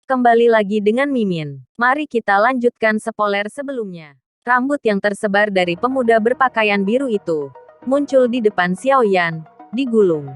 Kembali lagi dengan Mimin. Mari kita lanjutkan spoiler sebelumnya. Rambut yang tersebar dari pemuda berpakaian biru itu muncul di depan Xiaoyan, digulung.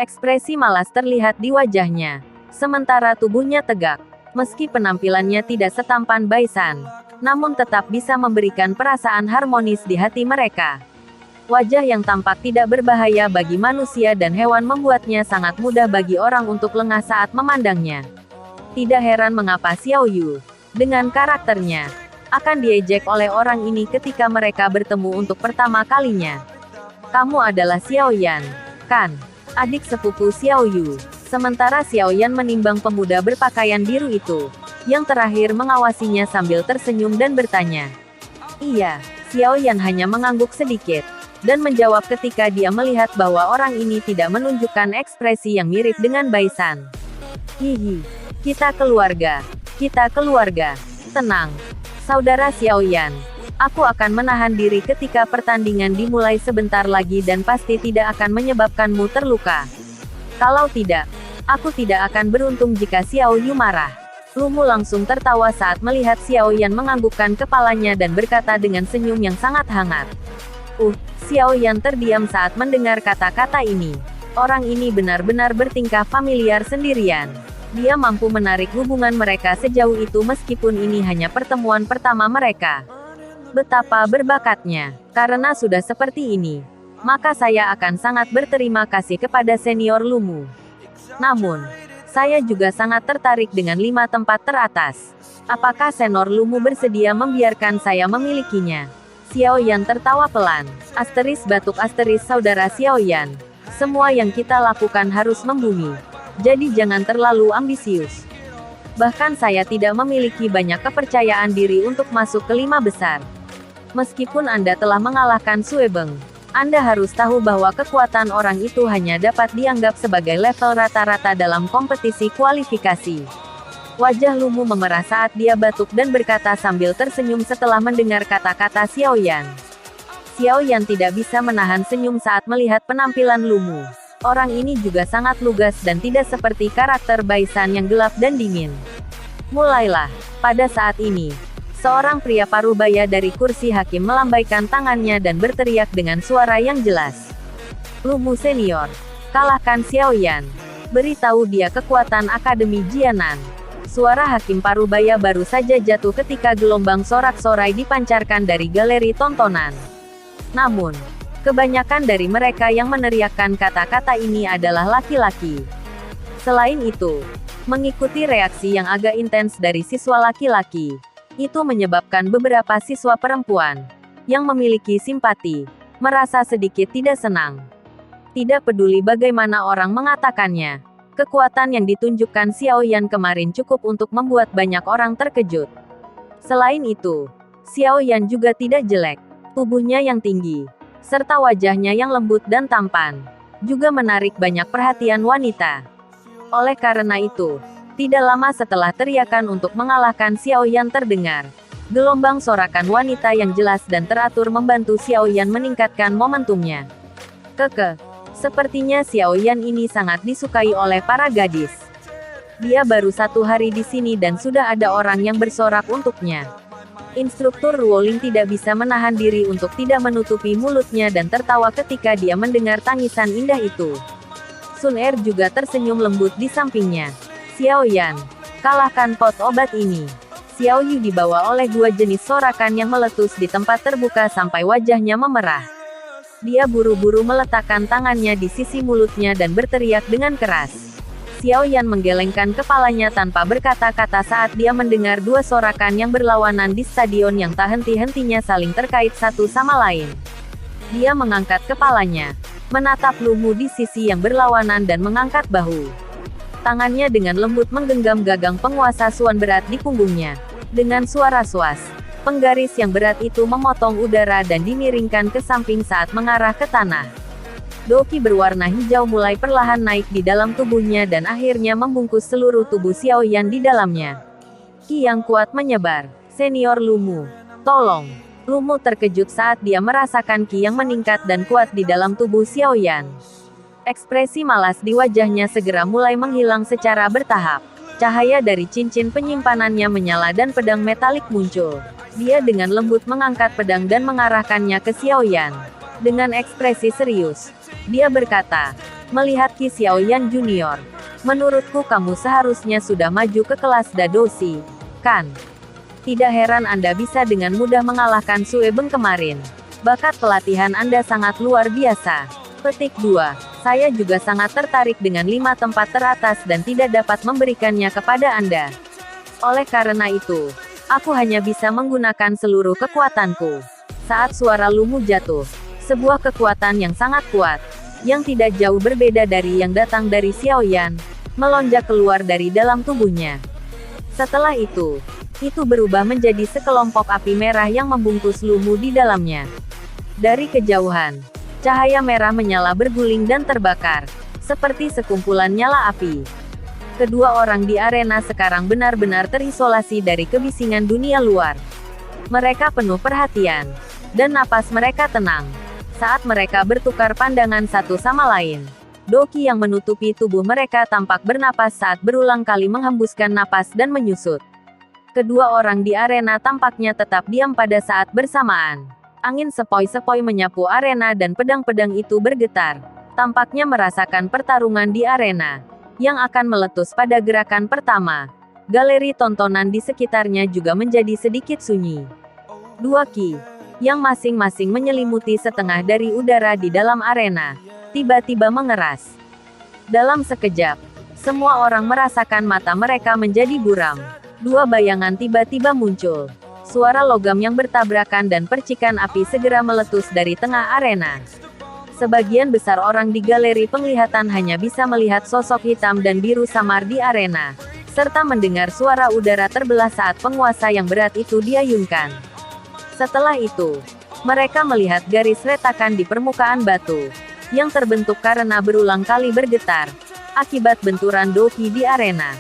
Ekspresi malas terlihat di wajahnya, sementara tubuhnya tegak. Meski penampilannya tidak setampan Baisan, namun tetap bisa memberikan perasaan harmonis di hati mereka. Wajah yang tampak tidak berbahaya bagi manusia dan hewan membuatnya sangat mudah bagi orang untuk lengah saat memandangnya. Tidak heran mengapa Xiao Yu, dengan karakternya, akan diejek oleh orang ini ketika mereka bertemu untuk pertama kalinya. Kamu adalah Xiaoyan, kan? Adik sepupu Xiao Yu. Sementara Xiaoyan menimbang pemuda berpakaian biru itu, yang terakhir mengawasinya sambil tersenyum dan bertanya. Iya, Xiaoyan hanya mengangguk sedikit, dan menjawab ketika dia melihat bahwa orang ini tidak menunjukkan ekspresi yang mirip dengan Baisan. Hihi, kita keluarga, tenang, saudara Xiaoyan. Aku akan menahan diri ketika pertandingan dimulai sebentar lagi dan pasti tidak akan menyebabkanmu terluka. Kalau tidak, aku tidak akan beruntung jika Xiao Yu marah. Lumu langsung tertawa saat melihat Xiaoyan menganggukkan kepalanya dan berkata dengan senyum yang sangat hangat. Xiaoyan terdiam saat mendengar kata-kata ini. Orang ini benar-benar bertingkah familiar sendirian. Dia mampu menarik hubungan mereka sejauh itu meskipun ini hanya pertemuan pertama mereka. Betapa berbakatnya. Karena sudah seperti ini, maka saya akan sangat berterima kasih kepada senior Lumu. Namun, saya juga sangat tertarik dengan 5 tempat teratas. Apakah senior Lumu bersedia membiarkan saya memilikinya? Xiaoyan tertawa pelan. Batuk saudara Xiaoyan. Semua yang kita lakukan harus membumi. Jadi jangan terlalu ambisius. Bahkan saya tidak memiliki banyak kepercayaan diri untuk masuk ke 5 besar. Meskipun Anda telah mengalahkan Suebeng, Anda harus tahu bahwa kekuatan orang itu hanya dapat dianggap sebagai level rata-rata dalam kompetisi kualifikasi. Wajah Lumu memerah saat dia batuk dan berkata sambil tersenyum setelah mendengar kata-kata Xiaoyan. Xiaoyan tidak bisa menahan senyum saat melihat penampilan Lumu. Orang ini juga sangat lugas dan tidak seperti karakter Baisan yang gelap dan dingin. Mulailah. Pada saat ini, seorang pria parubaya dari kursi hakim melambaikan tangannya dan berteriak dengan suara yang jelas. Lumu senior, kalahkan Xiaoyan. Beritahu dia kekuatan Akademi Jianan. Suara hakim parubaya baru saja jatuh ketika gelombang sorak-sorai dipancarkan dari galeri tontonan. Namun, kebanyakan dari mereka yang meneriakkan kata-kata ini adalah laki-laki. Selain itu, mengikuti reaksi yang agak intens dari siswa laki-laki, itu menyebabkan beberapa siswa perempuan yang memiliki simpati merasa sedikit tidak senang. Tidak peduli bagaimana orang mengatakannya, kekuatan yang ditunjukkan Xiaoyan kemarin cukup untuk membuat banyak orang terkejut. Selain itu, Xiaoyan juga tidak jelek. Tubuhnya yang tinggi, serta wajahnya yang lembut dan tampan, juga menarik banyak perhatian wanita. Oleh karena itu, tidak lama setelah teriakan untuk mengalahkan Xiaoyan terdengar, gelombang sorakan wanita yang jelas dan teratur membantu Xiaoyan meningkatkan momentumnya. Sepertinya Xiaoyan ini sangat disukai oleh para gadis. Dia baru 1 hari di sini dan sudah ada orang yang bersorak untuknya. Instruktur Ruoling tidak bisa menahan diri untuk tidak menutupi mulutnya dan tertawa ketika dia mendengar tangisan indah itu. Sun Er juga tersenyum lembut di sampingnya. Xiaoyan, kalahkan pot obat ini. Xiao Yu dibawa oleh 2 jenis sorakan yang meletus di tempat terbuka sampai wajahnya memerah. Dia buru-buru meletakkan tangannya di sisi mulutnya dan berteriak dengan keras. Xiaoyan menggelengkan kepalanya tanpa berkata-kata saat dia mendengar 2 sorakan yang berlawanan di stadion yang tak henti-hentinya saling terkait satu sama lain. Dia mengangkat kepalanya, menatap Lumu di sisi yang berlawanan dan mengangkat bahu. Tangannya dengan lembut menggenggam gagang penguasa Suan berat di punggungnya. Dengan suara suas, penggaris yang berat itu memotong udara dan dimiringkan ke samping saat mengarah ke tanah. Doki berwarna hijau mulai perlahan naik di dalam tubuhnya dan akhirnya membungkus seluruh tubuh Xiaoyan di dalamnya. Ki yang kuat menyebar. Senior Lumu, tolong. Lumu terkejut saat dia merasakan ki yang meningkat dan kuat di dalam tubuh Xiaoyan. Ekspresi malas di wajahnya segera mulai menghilang secara bertahap. Cahaya dari cincin penyimpanannya menyala dan pedang metalik muncul. Dia dengan lembut mengangkat pedang dan mengarahkannya ke Xiaoyan. Dengan ekspresi serius, dia berkata, "Melihat Qi Xiaoyan Junior, menurutku kamu seharusnya sudah maju ke kelas Dadoshi, kan? Tidak heran Anda bisa dengan mudah mengalahkan Sue Beng kemarin. Bakat pelatihan Anda sangat luar biasa." Petik 2. Saya juga sangat tertarik dengan 5 tempat teratas dan tidak dapat memberikannya kepada Anda. Oleh karena itu, aku hanya bisa menggunakan seluruh kekuatanku. Saat suara Lumu jatuh, sebuah kekuatan yang sangat kuat, yang tidak jauh berbeda dari yang datang dari Xiaoyan, melonjak keluar dari dalam tubuhnya. Setelah itu berubah menjadi sekelompok api merah yang membungkus Lumu di dalamnya. Dari kejauhan, cahaya merah menyala berguling dan terbakar, seperti sekumpulan nyala api. Kedua orang di arena sekarang benar-benar terisolasi dari kebisingan dunia luar. Mereka penuh perhatian, dan napas mereka tenang. Saat mereka bertukar pandangan satu sama lain, doki yang menutupi tubuh mereka tampak bernapas saat berulang kali menghembuskan napas dan menyusut. Kedua orang di arena tampaknya tetap diam pada saat bersamaan. Angin sepoi-sepoi menyapu arena dan pedang-pedang itu bergetar. Tampaknya merasakan pertarungan di arena, yang akan meletus pada gerakan pertama. Galeri tontonan di sekitarnya juga menjadi sedikit sunyi. Dua Qi yang masing-masing menyelimuti setengah dari udara di dalam arena, tiba-tiba mengeras. Dalam sekejap, semua orang merasakan mata mereka menjadi buram. Dua bayangan tiba-tiba muncul. Suara logam yang bertabrakan dan percikan api segera meletus dari tengah arena. Sebagian besar orang di galeri penglihatan hanya bisa melihat sosok hitam dan biru samar di arena, serta mendengar suara udara terbelah saat penguasa yang berat itu diayunkan. Setelah itu, mereka melihat garis retakan di permukaan batu, yang terbentuk karena berulang kali bergetar, akibat benturan doki di arena.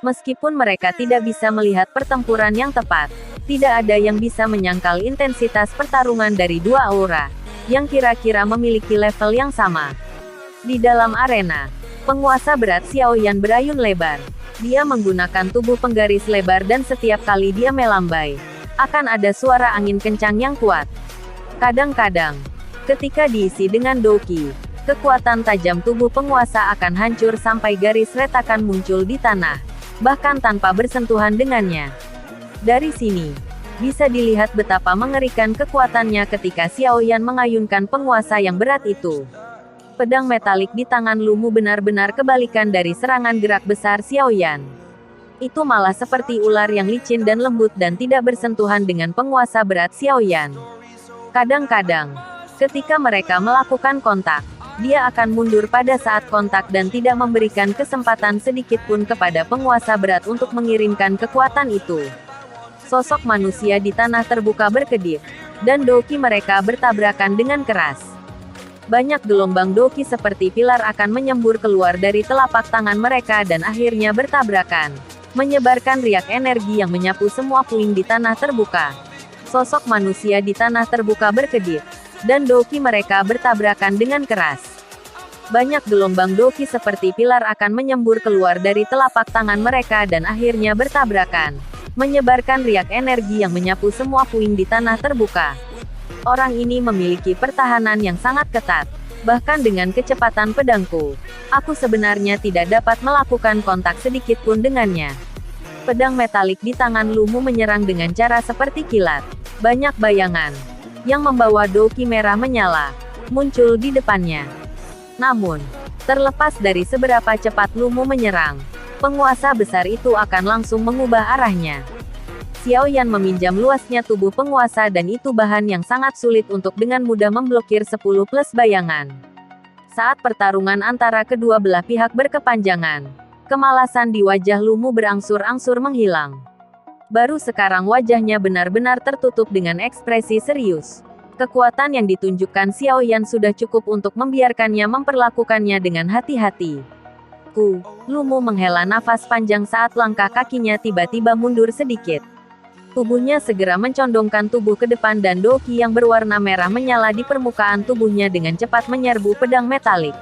Meskipun mereka tidak bisa melihat pertempuran yang tepat, tidak ada yang bisa menyangkal intensitas pertarungan dari dua aura, yang kira-kira memiliki level yang sama. Di dalam arena, penguasa berat Xiaoyan berayun lebar. Dia menggunakan tubuh penggaris lebar dan setiap kali dia melambai, akan ada suara angin kencang yang kuat. Kadang-kadang, ketika diisi dengan doki, kekuatan tajam tubuh penguasa akan hancur sampai garis retakan muncul di tanah, bahkan tanpa bersentuhan dengannya. Dari sini, bisa dilihat betapa mengerikan kekuatannya ketika Xiaoyan mengayunkan penguasa yang berat itu. Pedang metalik di tangan Lumu benar-benar kebalikan dari serangan gerak besar Xiaoyan. Itu malah seperti ular yang licin dan lembut dan tidak bersentuhan dengan penguasa berat Xiaoyan. Kadang-kadang, ketika mereka melakukan kontak, dia akan mundur pada saat kontak dan tidak memberikan kesempatan sedikit pun kepada penguasa berat untuk mengirimkan kekuatan itu. Sosok manusia di tanah terbuka berkedip, dan doki mereka bertabrakan dengan keras. Banyak gelombang doki seperti pilar akan menyembur keluar dari telapak tangan mereka dan akhirnya bertabrakan, menyebarkan riak energi yang menyapu semua puing di tanah terbuka. Sosok manusia di tanah terbuka berkedip, dan doki mereka bertabrakan dengan keras. Banyak gelombang doki seperti pilar akan menyembur keluar dari telapak tangan mereka dan akhirnya bertabrakan, menyebarkan riak energi yang menyapu semua puing di tanah terbuka. Orang ini memiliki pertahanan yang sangat ketat. Bahkan dengan kecepatan pedangku, aku sebenarnya tidak dapat melakukan kontak sedikit pun dengannya. Pedang metalik di tangan Lumu menyerang dengan cara seperti kilat. Banyak bayangan, yang membawa doki merah menyala, muncul di depannya. Namun, terlepas dari seberapa cepat Lumu menyerang, penguasa besar itu akan langsung mengubah arahnya. Xiaoyan meminjam luasnya tubuh penguasa dan itu bahan yang sangat sulit untuk dengan mudah memblokir 10 plus bayangan. Saat pertarungan antara kedua belah pihak berkepanjangan, kemalasan di wajah Lumu berangsur-angsur menghilang. Baru sekarang wajahnya benar-benar tertutup dengan ekspresi serius. Kekuatan yang ditunjukkan Xiaoyan sudah cukup untuk membiarkannya memperlakukannya dengan hati-hati. Lumu menghela nafas panjang saat langkah kakinya tiba-tiba mundur sedikit. Tubuhnya segera mencondongkan tubuh ke depan dan doki yang berwarna merah menyala di permukaan tubuhnya dengan cepat menyerbu pedang metalik.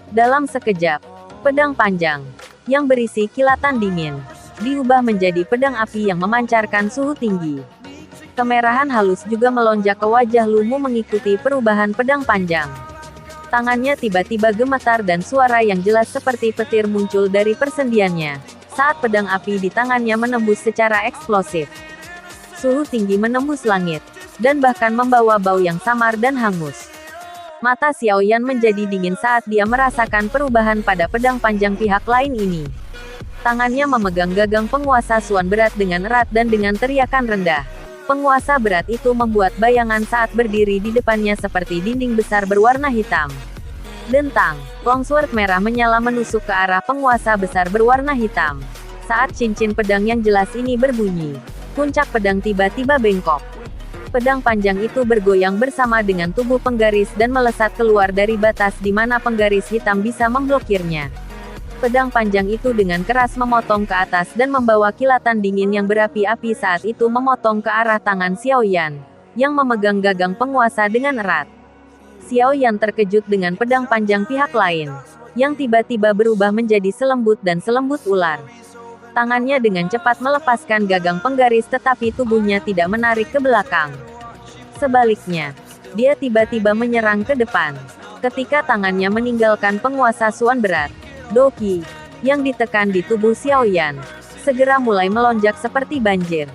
Dalam sekejap, pedang panjang, yang berisi kilatan dingin, diubah menjadi pedang api yang memancarkan suhu tinggi. Kemerahan halus juga melonjak ke wajah Lumu mengikuti perubahan pedang panjang. Tangannya tiba-tiba gemetar dan suara yang jelas seperti petir muncul dari persendiannya, saat pedang api di tangannya menembus secara eksplosif. Suhu tinggi menembus langit, dan bahkan membawa bau yang samar dan hangus. Mata Xiaoyan menjadi dingin saat dia merasakan perubahan pada pedang panjang pihak lain ini. Tangannya memegang gagang penguasa Suan berat dengan erat dan dengan teriakan rendah. Penguasa berat itu membuat bayangan saat berdiri di depannya seperti dinding besar berwarna hitam. Dentang, longsword merah menyala menusuk ke arah penguasa besar berwarna hitam. Saat cincin pedang yang jelas ini berbunyi, puncak pedang tiba-tiba bengkok. Pedang panjang itu bergoyang bersama dengan tubuh penggaris dan melesat keluar dari batas di mana penggaris hitam bisa memblokirnya. Pedang panjang itu dengan keras memotong ke atas dan membawa kilatan dingin yang berapi-api saat itu memotong ke arah tangan Xiaoyan, yang memegang gagang penguasa dengan erat. Xiaoyan terkejut dengan pedang panjang pihak lain, yang tiba-tiba berubah menjadi selembut dan selembut ular. Tangannya dengan cepat melepaskan gagang penggaris tetapi tubuhnya tidak menarik ke belakang. Sebaliknya, dia tiba-tiba menyerang ke depan. Ketika tangannya meninggalkan penguasa Suan berat, Doqi, yang ditekan di tubuh Xiaoyan, segera mulai melonjak seperti banjir.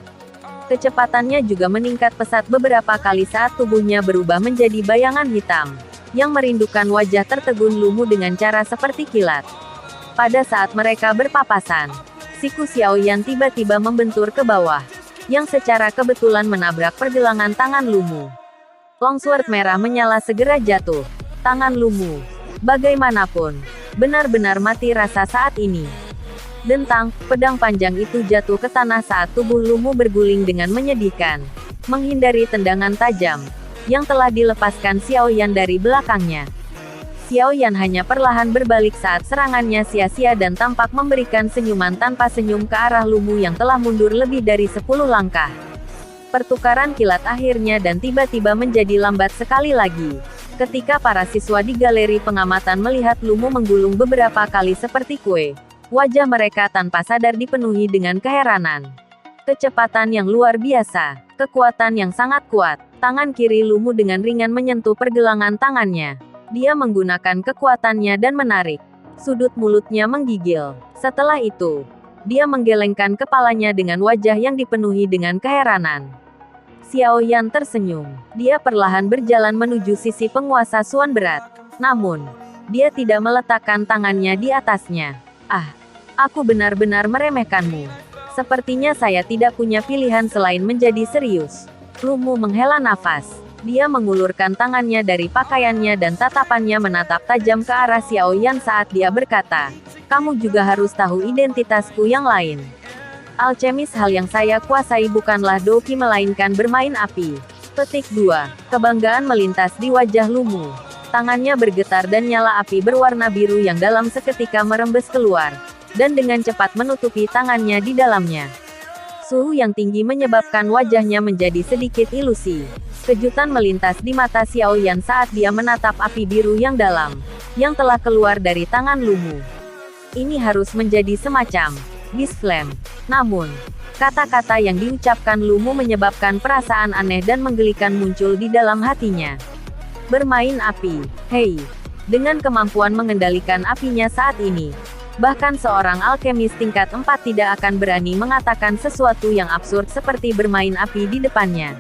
Kecepatannya juga meningkat pesat beberapa kali saat tubuhnya berubah menjadi bayangan hitam, yang merindukan wajah tertegun Lumu dengan cara seperti kilat. Pada saat mereka berpapasan, siku Xiaoyan tiba-tiba membentur ke bawah, yang secara kebetulan menabrak pergelangan tangan Lumu. Longsword merah menyala segera jatuh. Tangan Lumu, bagaimanapun, benar-benar mati rasa saat ini. Dentang, pedang panjang itu jatuh ke tanah saat tubuh Lumu berguling dengan menyedihkan, menghindari tendangan tajam, yang telah dilepaskan Xiaoyan dari belakangnya. Xiaoyan hanya perlahan berbalik saat serangannya sia-sia dan tampak memberikan senyuman tanpa senyum ke arah Lumu yang telah mundur lebih dari 10 langkah. Pertukaran kilat akhirnya dan tiba-tiba menjadi lambat sekali lagi. Ketika para siswa di galeri pengamatan melihat Lumu menggulung beberapa kali seperti kue, wajah mereka tanpa sadar dipenuhi dengan keheranan. Kecepatan yang luar biasa, kekuatan yang sangat kuat, tangan kiri Lumu dengan ringan menyentuh pergelangan tangannya. Dia menggunakan kekuatannya dan menarik. Sudut mulutnya menggigil. Setelah itu, dia menggelengkan kepalanya dengan wajah yang dipenuhi dengan keheranan. Xiaoyan tersenyum. Dia perlahan berjalan menuju sisi penguasa Suan berat. Namun, dia tidak meletakkan tangannya di atasnya. Ah, aku benar-benar meremehkanmu. Sepertinya saya tidak punya pilihan selain menjadi serius. Lumu menghela nafas. Dia mengulurkan tangannya dari pakaiannya dan tatapannya menatap tajam ke arah Xiaoyan saat dia berkata, "Kamu juga harus tahu identitasku yang lain. Alkemis hal yang saya kuasai bukanlah Doqi melainkan bermain api." Petik 2. Kebanggaan melintas di wajah Lumu. Tangannya bergetar dan nyala api berwarna biru yang dalam seketika merembes keluar, dan dengan cepat menutupi tangannya di dalamnya. Suhu yang tinggi menyebabkan wajahnya menjadi sedikit ilusi. Kejutan melintas di mata Xiaoyan saat dia menatap api biru yang dalam, yang telah keluar dari tangan Lumu. Ini harus menjadi semacam Beast Flame. Namun, kata-kata yang diucapkan Lumu menyebabkan perasaan aneh dan menggelikan muncul di dalam hatinya. Bermain api, hei. Dengan kemampuan mengendalikan apinya saat ini, bahkan seorang alkemis tingkat 4 tidak akan berani mengatakan sesuatu yang absurd seperti bermain api di depannya.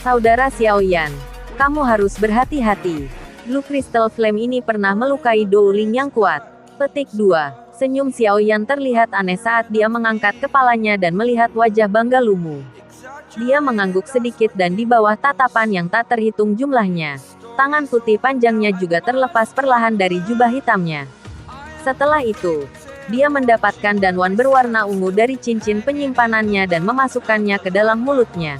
Saudara Xiaoyan, kamu harus berhati-hati. Blue Crystal Flame ini pernah melukai Douling yang kuat. Petik 2. Senyum Xiaoyan terlihat aneh saat dia mengangkat kepalanya dan melihat wajah bangga Lumu. Dia mengangguk sedikit dan di bawah tatapan yang tak terhitung jumlahnya, tangan putih panjangnya juga terlepas perlahan dari jubah hitamnya. Setelah itu, dia mendapatkan danwan berwarna ungu dari cincin penyimpanannya dan memasukkannya ke dalam mulutnya.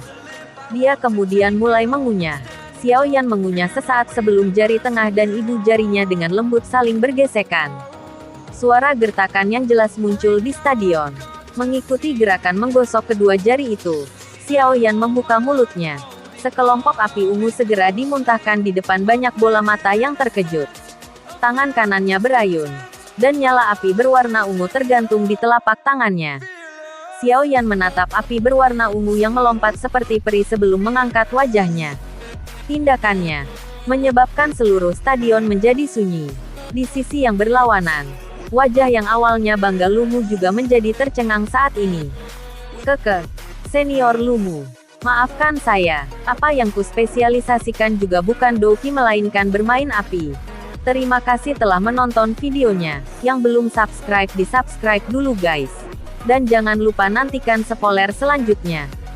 Dia kemudian mulai mengunyah. Xiaoyan mengunyah sesaat sebelum jari tengah dan ibu jarinya dengan lembut saling bergesekan. Suara gertakan yang jelas muncul di stadion. Mengikuti gerakan menggosok kedua jari itu, Xiaoyan membuka mulutnya. Sekelompok api ungu segera dimuntahkan di depan banyak bola mata yang terkejut. Tangan kanannya berayun. dan nyala api berwarna ungu tergantung di telapak tangannya. Xiao Yan menatap api berwarna ungu yang melompat seperti peri sebelum mengangkat wajahnya. Tindakannya menyebabkan seluruh stadion menjadi sunyi. Di sisi yang berlawanan, wajah yang awalnya bangga Lumu juga menjadi tercengang saat ini. Keke, senior Lumu. Maafkan saya, apa yang kuspesialisasikan juga bukan Douki melainkan bermain api. Terima kasih telah menonton videonya. Yang belum subscribe di subscribe dulu guys. Dan jangan lupa nantikan spoiler selanjutnya.